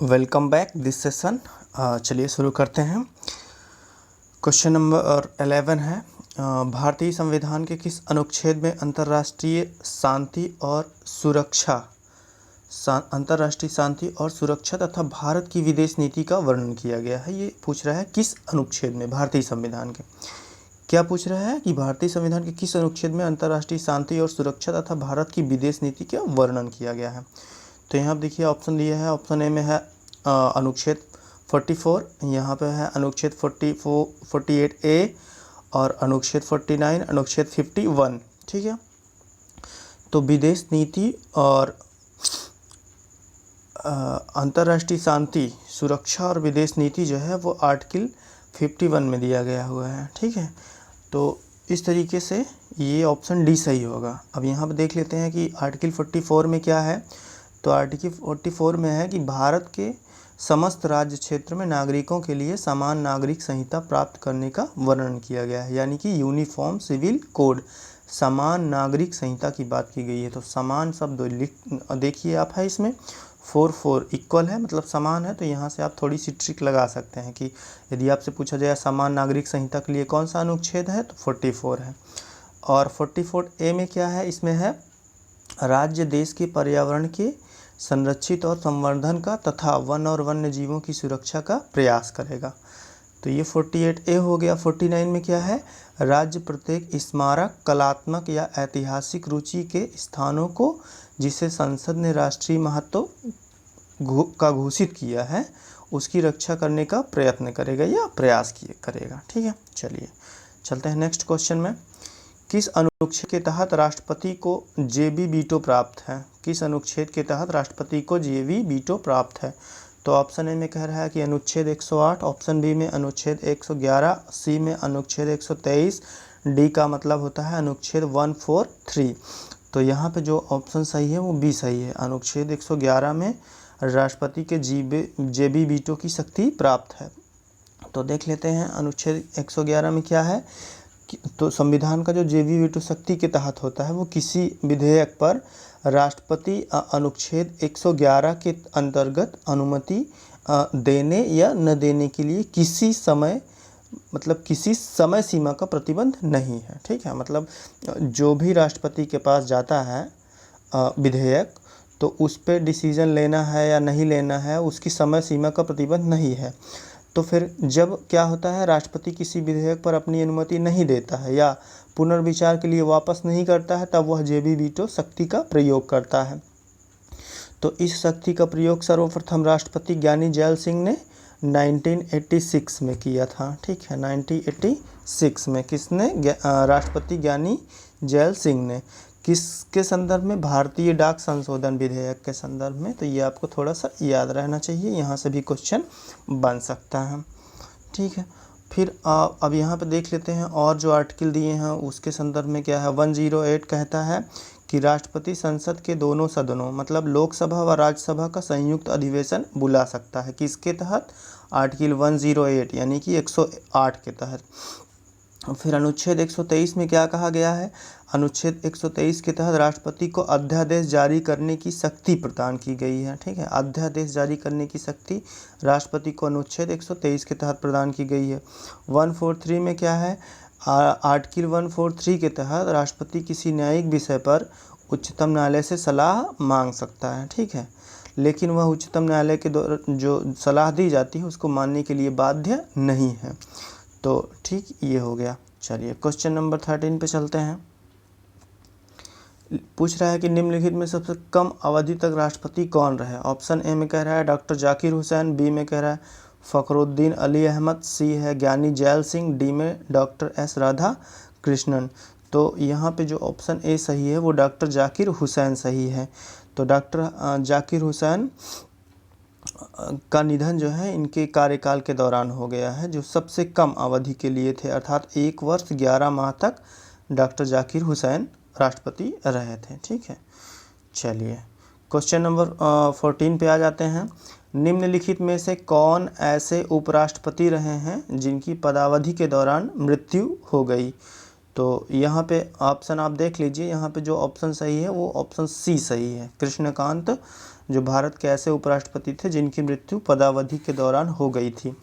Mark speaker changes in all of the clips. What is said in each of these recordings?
Speaker 1: Welcome back this session. चलिए शुरू करते हैं। क्वेश्चन नंबर 11 है, भारतीय संविधान के किस अनुच्छेद में अंतर्राष्ट्रीय शांति और सुरक्षा तथा भारत की विदेश नीति का वर्णन किया गया है। ये पूछ रहा है किस अनुच्छेद में भारतीय संविधान के, क्या पूछ रहा है कि भारतीय संविधान के किस अनुच्छेद में अंतर्राष्ट्रीय शांति और सुरक्षा तथा भारत की विदेश नीति का वर्णन किया गया है। तो यहाँ पर देखिए ऑप्शन दिया है। ऑप्शन ए में है अनुच्छेद 44, यहाँ पे है अनुच्छेद 48A और अनुच्छेद 49, अनुच्छेद 51। ठीक है, तो विदेश नीति और अंतर्राष्ट्रीय शांति, सुरक्षा और विदेश नीति जो है वो आर्टिकल 51 में दिया गया हुआ है। ठीक है, तो इस तरीके से ये ऑप्शन डी सही होगा। अब यहाँ पर देख लेते हैं कि आर्टिकल 44 में क्या है। तो आर्टिकल 44 में है कि भारत के समस्त राज्य क्षेत्र में नागरिकों के लिए समान नागरिक संहिता प्राप्त करने का वर्णन किया गया है, यानी कि यूनिफॉर्म सिविल कोड, समान नागरिक संहिता की बात की गई है। तो समान शब्द देखिए आप है इसमें 4 इक्वल है, मतलब समान है। तो यहाँ से आप थोड़ी सी ट्रिक लगा सकते हैं कि यदि आपसे पूछा जाए समान नागरिक संहिता के लिए कौन सा अनुच्छेद है, तो 44 है। और 44A में क्या है, इसमें है राज्य देश के पर्यावरण के संरक्षित और संवर्धन का तथा वन और वन्य जीवों की सुरक्षा का प्रयास करेगा। तो ये 48A हो गया। 49 में क्या है, राज्य प्रत्येक स्मारक, कलात्मक या ऐतिहासिक रुचि के स्थानों को जिसे संसद ने राष्ट्रीय महत्व का घोषित किया है उसकी रक्षा करने का प्रयत्न करेगा या प्रयास करेगा। ठीक है, चलिए चलते हैं नेक्स्ट क्वेश्चन में। किस अनुच्छेद के तहत राष्ट्रपति को जेबी वीटो प्राप्त है? किस अनुच्छेद के तहत राष्ट्रपति को जेबी वीटो प्राप्त है? तो ऑप्शन ए में कह रहा है कि अनुच्छेद 108, ऑप्शन बी में अनुच्छेद 111, सी में अनुच्छेद 123, डी का मतलब होता है अनुच्छेद 143। तो यहाँ पे जो ऑप्शन सही है वो बी सही है। अनुच्छेद 111 में राष्ट्रपति के जेबी वीटो की शक्ति प्राप्त है। तो देख लेते हैं अनुच्छेद 111 में क्या है। तो संविधान का जो जेबी वीटो शक्ति के तहत होता है वो किसी विधेयक पर राष्ट्रपति अनुच्छेद 111 के अंतर्गत अनुमति देने या न देने के लिए किसी समय सीमा का प्रतिबंध नहीं है। ठीक है, मतलब जो भी राष्ट्रपति के पास जाता है विधेयक, तो उस पर डिसीजन लेना है या नहीं लेना है उसकी समय सीमा का प्रतिबंध नहीं है। तो फिर जब क्या होता है, राष्ट्रपति किसी विधेयक पर अपनी अनुमति नहीं देता है या पुनर्विचार के लिए वापस नहीं करता है, तब वह जेबी वीटो शक्ति का प्रयोग करता है। तो इस शक्ति का प्रयोग सर्वप्रथम राष्ट्रपति ज्ञानी जैल सिंह ने 1986 में किया था। ठीक है, 1986 में किसने? राष्ट्रपति ज्ञानी जैल सिंह ने। किसके संदर्भ में? भारतीय डाक संशोधन विधेयक के संदर्भ में। तो ये आपको थोड़ा सा याद रहना चाहिए, यहाँ से भी क्वेश्चन बन सकता है। ठीक है, फिर अब यहाँ पे देख लेते हैं और जो आर्टिकल दिए हैं उसके संदर्भ में क्या है। 108 कहता है कि राष्ट्रपति संसद के दोनों सदनों मतलब लोकसभा व राज्यसभा का संयुक्त अधिवेशन बुला सकता है। किसके तहत? आर्टिकल 108 यानी कि 108 के तहत। फिर अनुच्छेद 123 में क्या कहा गया है? अनुच्छेद 123 के तहत राष्ट्रपति को अध्यादेश जारी करने की शक्ति प्रदान की गई है। ठीक है, अध्यादेश जारी करने की शक्ति राष्ट्रपति को अनुच्छेद 123 के तहत प्रदान की गई है। 143 में क्या है? आर्टिकल 143 के तहत राष्ट्रपति किसी न्यायिक विषय पर उच्चतम न्यायालय से सलाह मांग सकता है। ठीक है, लेकिन वह उच्चतम न्यायालय के द्वारा जो सलाह दी जाती है उसको मानने के लिए बाध्य नहीं है। तो ठीक, ये हो गया। चलिए क्वेश्चन नंबर 13 पे चलते हैं। पूछ रहा है कि निम्नलिखित में सबसे कम अवधि तक राष्ट्रपति कौन रहे? ऑप्शन ए में कह रहा है डॉक्टर जाकिर हुसैन, बी में कह रहा है फखरुद्दीन अली अहमद, सी है ज्ञानी जैल सिंह, डी में डॉक्टर एस राधा कृष्णन। तो यहाँ पे जो ऑप्शन ए सही है वो डॉक्टर जाकिर हुसैन सही है। तो डॉक्टर जाकिर हुसैन का निधन जो है इनके कार्यकाल के दौरान हो गया है, जो सबसे कम अवधि के लिए थे, अर्थात 1 वर्ष 11 माह तक डॉक्टर जाकिर हुसैन राष्ट्रपति रहे थे। ठीक है, चलिए क्वेश्चन नंबर 14 पे आ जाते हैं। निम्नलिखित में से कौन ऐसे उपराष्ट्रपति रहे हैं जिनकी पदावधि के दौरान मृत्यु हो गई? तो यहाँ पे ऑप्शन आप देख लीजिए, यहाँ पे जो ऑप्शन सही है वो ऑप्शन सी सही है, कृष्णकांत जो भारत के ऐसे उपराष्ट्रपति थे जिनकी मृत्यु पदावधि के दौरान हो गई थी।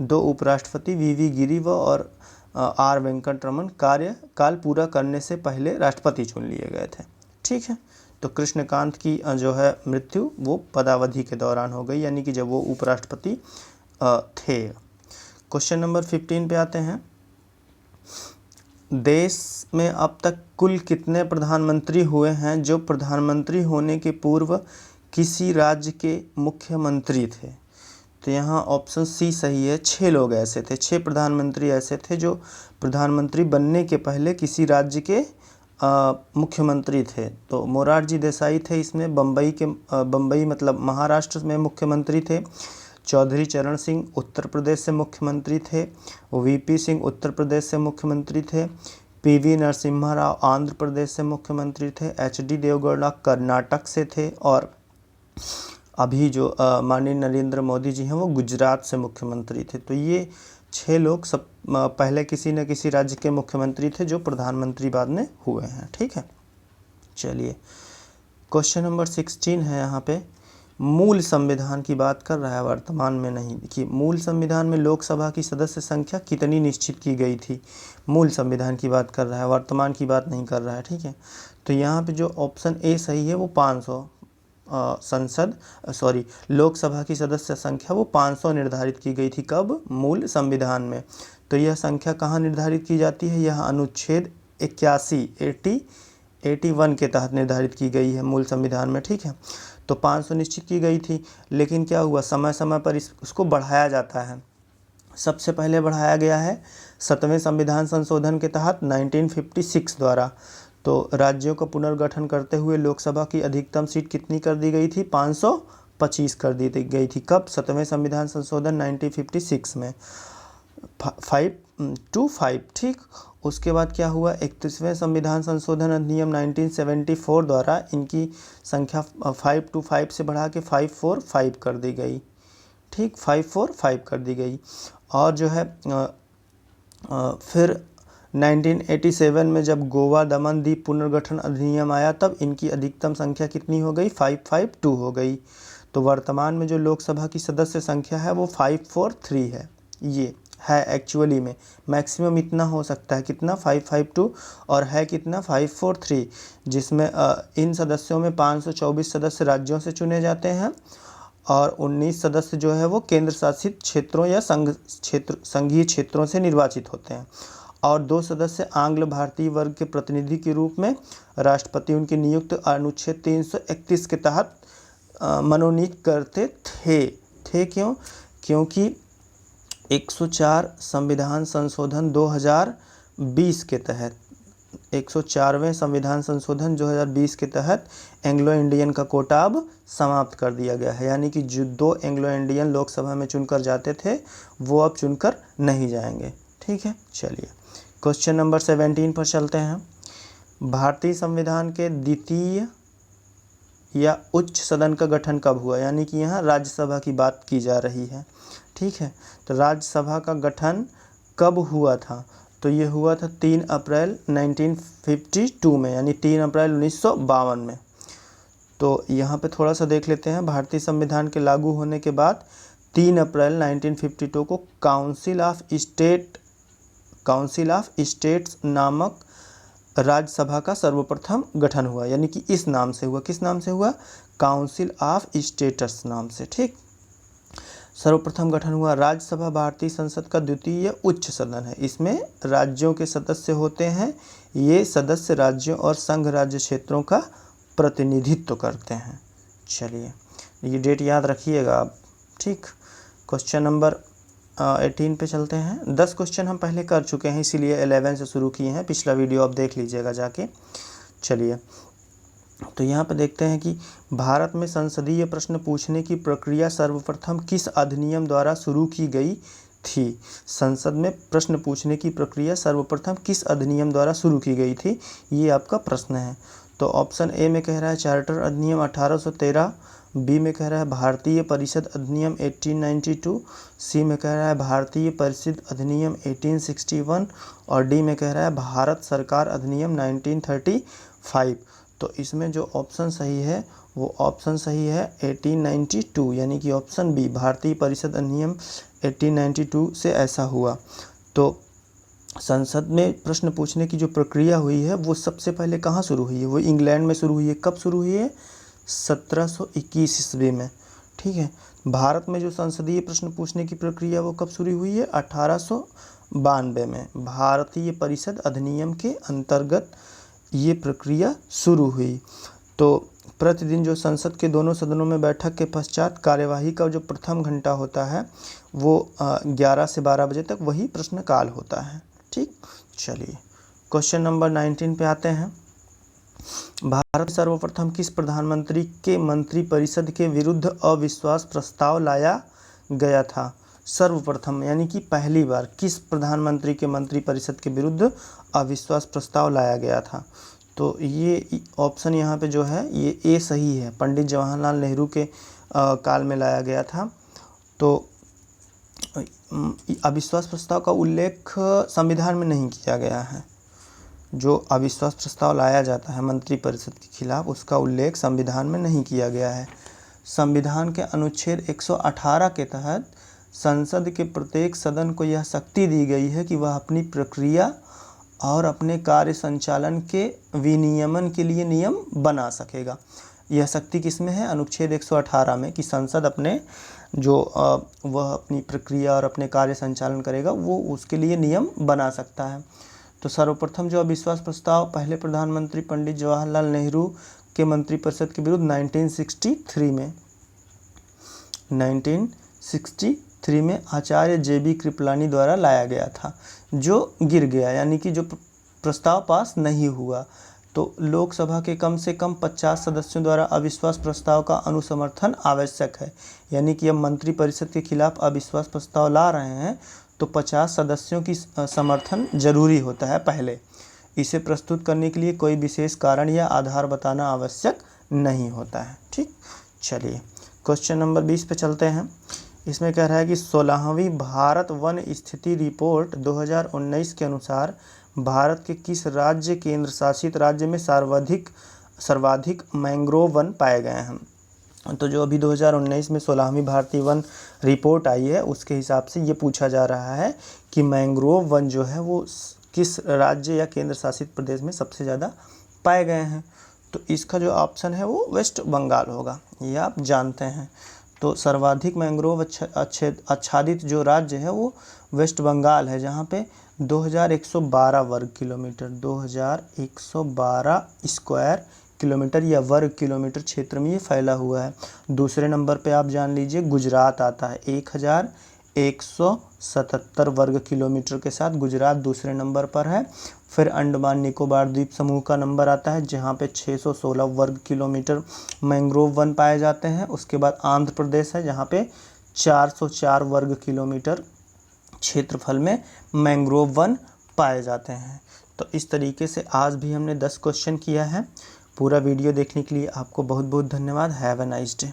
Speaker 1: 2 उपराष्ट्रपति वी गिरी व और आर वेंकटरमन कार्यकाल पूरा करने से पहले राष्ट्रपति चुन लिए गए थे। ठीक है, तो कृष्णकांत की जो है मृत्यु वो पदावधि के दौरान हो गई, यानी कि जब वो उपराष्ट्रपति थे। क्वेश्चन नंबर 15 पे आते हैं। देश में अब तक कुल कितने प्रधानमंत्री हुए हैं जो प्रधानमंत्री होने के पूर्व किसी राज्य के मुख्यमंत्री थे? तो यहाँ ऑप्शन सी सही है। 6 लोग ऐसे थे, 6 प्रधानमंत्री ऐसे थे जो प्रधानमंत्री बनने के पहले किसी राज्य के मुख्यमंत्री थे। तो मोरारजी देसाई थे इसमें, बम्बई मतलब महाराष्ट्र में मुख्यमंत्री थे। चौधरी चरण सिंह उत्तर प्रदेश से मुख्यमंत्री थे। वीपी सिंह उत्तर प्रदेश से मुख्यमंत्री थे। पीवी नरसिम्हा राव आंध्र प्रदेश से मुख्यमंत्री थे। एचडी देवगौड़ा कर्नाटक से थे। और अभी जो माननीय नरेंद्र मोदी जी हैं वो गुजरात से मुख्यमंत्री थे। तो ये 6 लोग सब पहले किसी न किसी राज्य के मुख्यमंत्री थे जो प्रधानमंत्री बाद में हुए हैं। ठीक है, चलिए क्वेश्चन नंबर 16 है। यहाँ पे मूल संविधान की बात कर रहा है, वर्तमान में नहीं। देखिए, मूल संविधान में लोकसभा की सदस्य संख्या कितनी निश्चित की गई थी? मूल संविधान की बात कर रहा है, वर्तमान की बात नहीं कर रहा है। ठीक है, तो यहाँ पे जो ऑप्शन ए सही है वो 500 लोकसभा की सदस्य संख्या वो 500 निर्धारित की गई थी। कब? मूल संविधान में। तो यह संख्या कहाँ निर्धारित की जाती है? यह अनुच्छेद 81 के तहत निर्धारित की गई है मूल संविधान में। ठीक है, तो 500 निश्चित की गई थी, लेकिन क्या हुआ, समय समय पर उसको बढ़ाया जाता है। सबसे पहले बढ़ाया गया है 7वें संविधान संशोधन के तहत 1956 द्वारा। तो राज्यों का पुनर्गठन करते हुए लोकसभा की अधिकतम सीट कितनी कर दी गई थी? 525 कर दी गई थी। कब? 7वें संविधान संशोधन 1956 में 5-5। ठीक, उसके बाद क्या हुआ, 31वें संविधान संशोधन अधिनियम 1974 द्वारा इनकी संख्या 5 से बढ़ा के 545 कर दी गई। ठीक, 545 कर दी गई। और जो है फिर 1987 में जब गोवा दमन द्वीप पुनर्गठन अधिनियम आया तब इनकी अधिकतम संख्या कितनी हो गई? 552 हो गई। तो वर्तमान में जो लोकसभा की सदस्य संख्या है वो 543 है। ये है एक्चुअली में, मैक्सिमम इतना हो सकता है, कितना? 552, और है कितना? 543, जिसमें इन सदस्यों में 524 सदस्य राज्यों से चुने जाते हैं और 19 सदस्य जो है वो केंद्र शासित क्षेत्रों या संघीय क्षेत्रों से निर्वाचित होते हैं, और 2 सदस्य आंग्ल भारतीय वर्ग के प्रतिनिधि के रूप में राष्ट्रपति उनकी नियुक्त अनुच्छेद 331 के तहत मनोनीत करते थे। क्यों? क्योंकि 104 संविधान संशोधन 2020 के तहत, 104वें संविधान संशोधन 2020 के तहत एंग्लो इंडियन का कोटा अब समाप्त कर दिया गया है। यानी कि जो 2 एंग्लो इंडियन लोकसभा में चुनकर जाते थे वो अब चुनकर नहीं जाएंगे। ठीक है, चलिए क्वेश्चन नंबर 17 पर चलते हैं। भारतीय संविधान के द्वितीय या उच्च सदन का गठन कब हुआ? यानी कि यहाँ राज्यसभा की बात की जा रही है। ठीक है, तो राज्यसभा का गठन कब हुआ था? तो ये हुआ था 3 अप्रैल 1952 में, यानी 3 अप्रैल 1952 में। तो यहाँ पे थोड़ा सा देख लेते हैं। भारतीय संविधान के लागू होने के बाद 3 अप्रैल 1952 को काउंसिल ऑफ स्टेट्स नामक राज्यसभा का सर्वप्रथम गठन हुआ। यानी कि इस नाम से हुआ। किस नाम से हुआ? काउंसिल ऑफ स्टेट्स नाम से। ठीक, सर्वप्रथम गठन हुआ। राज्यसभा भारतीय संसद का द्वितीय उच्च सदन है। इसमें राज्यों के सदस्य होते हैं। ये सदस्य राज्यों और संघ राज्य क्षेत्रों का प्रतिनिधित्व करते हैं। चलिए, ये डेट याद रखिएगा आप। ठीक, क्वेश्चन नंबर 18 पे चलते हैं। 10 क्वेश्चन हम पहले कर चुके हैं, इसीलिए 11 से शुरू किए हैं। पिछला वीडियो आप देख लीजिएगा जाके। चलिए, तो यहाँ पे देखते हैं कि भारत में संसदीय प्रश्न पूछने की प्रक्रिया सर्वप्रथम किस अधिनियम द्वारा शुरू की गई थी? संसद में प्रश्न पूछने की प्रक्रिया सर्वप्रथम किस अधिनियम द्वारा शुरू की गई थी? ये आपका प्रश्न है। तो ऑप्शन ए में कह रहा है चार्टर अधिनियम 1813, बी में कह रहा है भारतीय परिषद अधिनियम 1892, सी में कह रहा है भारतीय परिषद अधिनियम 1861 और डी में कह रहा है भारत सरकार अधिनियम 1935। तो इसमें जो ऑप्शन सही है वो ऑप्शन सही है 1892, यानी कि ऑप्शन बी, भारतीय परिषद अधिनियम 1892 से ऐसा हुआ। तो संसद में प्रश्न पूछने की जो प्रक्रिया हुई है वो सबसे पहले कहाँ शुरू हुई है? वो इंग्लैंड में शुरू हुई है। कब शुरू हुई है? 1721 ईस्वी में। ठीक है। भारत में जो संसदीय प्रश्न पूछने की प्रक्रिया वो कब शुरू हुई है? 1892 में भारतीय परिषद अधिनियम के अंतर्गत ये प्रक्रिया शुरू हुई। तो प्रतिदिन जो संसद के दोनों सदनों में बैठक के पश्चात कार्यवाही का जो प्रथम घंटा होता है वो 11 से 12 बजे तक वही प्रश्नकाल होता है। ठीक, चलिए क्वेश्चन नंबर 19 पे आते हैं। भारत सर्वप्रथम किस प्रधानमंत्री के मंत्रिपरिषद के विरुद्ध अविश्वास प्रस्ताव लाया गया था? सर्वप्रथम यानी कि पहली बार किस प्रधानमंत्री के मंत्रिपरिषद के विरुद्ध अविश्वास प्रस्ताव लाया गया था? तो ये ऑप्शन यहाँ पे जो है ये ए सही है। पंडित जवाहरलाल नेहरू के काल में लाया गया था। तो अविश्वास प्रस्ताव का उल्लेख संविधान में नहीं किया गया है। जो अविश्वास प्रस्ताव लाया जाता है मंत्रिपरिषद के खिलाफ उसका उल्लेख संविधान में नहीं किया गया है। संविधान के अनुच्छेद 118 के तहत संसद के प्रत्येक सदन को यह शक्ति दी गई है कि वह अपनी प्रक्रिया और अपने कार्य संचालन के विनियमन के लिए नियम बना सकेगा। यह शक्ति किसमें है? अनुच्छेद 118 में, कि संसद अपने जो वह अपनी प्रक्रिया और अपने कार्य संचालन करेगा वो उसके लिए नियम बना सकता है। तो सर्वप्रथम जो अविश्वास प्रस्ताव पहले प्रधानमंत्री पंडित जवाहरलाल नेहरू के मंत्रिपरिषद के विरुद्ध 1963 में आचार्य JB कृपलानी द्वारा लाया गया था, जो गिर गया, यानी कि जो प्रस्ताव पास नहीं हुआ। तो लोकसभा के कम से कम 50 सदस्यों द्वारा अविश्वास प्रस्ताव का अनुसमर्थन आवश्यक है। यानी कि अब मंत्रिपरिषद के खिलाफ अविश्वास प्रस्ताव ला रहे हैं तो 50 सदस्यों की समर्थन जरूरी होता है पहले। इसे प्रस्तुत करने के लिए कोई विशेष कारण या आधार बताना आवश्यक नहीं होता है। ठीक, चलिए क्वेश्चन नंबर 20 पे चलते हैं। इसमें कह रहा है कि 16वीं भारत वन स्थिति रिपोर्ट 2019 के अनुसार भारत के किस राज्य केंद्र शासित राज्य में सर्वाधिक मैंग्रोव वन पाए गए हैं? तो जो अभी 2019 में 16वीं भारतीय वन रिपोर्ट आई है उसके हिसाब से ये पूछा जा रहा है कि मैंग्रोव वन जो है वो किस राज्य या केंद्र शासित प्रदेश में सबसे ज़्यादा पाए गए हैं। तो इसका जो ऑप्शन है वो वेस्ट बंगाल होगा, ये आप जानते हैं। तो सर्वाधिक मैंग्रोव आच्छादित जो राज्य है वो वेस्ट बंगाल है, जहाँ पे 2112 वर्ग किलोमीटर 2112 स्क्वायर किलोमीटर या वर्ग किलोमीटर क्षेत्र में ये फैला हुआ है। दूसरे नंबर पे आप जान लीजिए गुजरात आता है, 1177 वर्ग किलोमीटर के साथ गुजरात दूसरे नंबर पर है। फिर अंडमान निकोबार द्वीप समूह का नंबर आता है जहाँ पे 616 वर्ग किलोमीटर मैंग्रोव वन पाए जाते हैं। उसके बाद आंध्र प्रदेश है जहाँ पे 404 वर्ग किलोमीटर क्षेत्रफल में मैंग्रोव वन पाए जाते हैं। तो इस तरीके से आज भी हमने 10 क्वेश्चन किया है। पूरा वीडियो देखने के लिए आपको बहुत बहुत धन्यवाद। Have a nice day.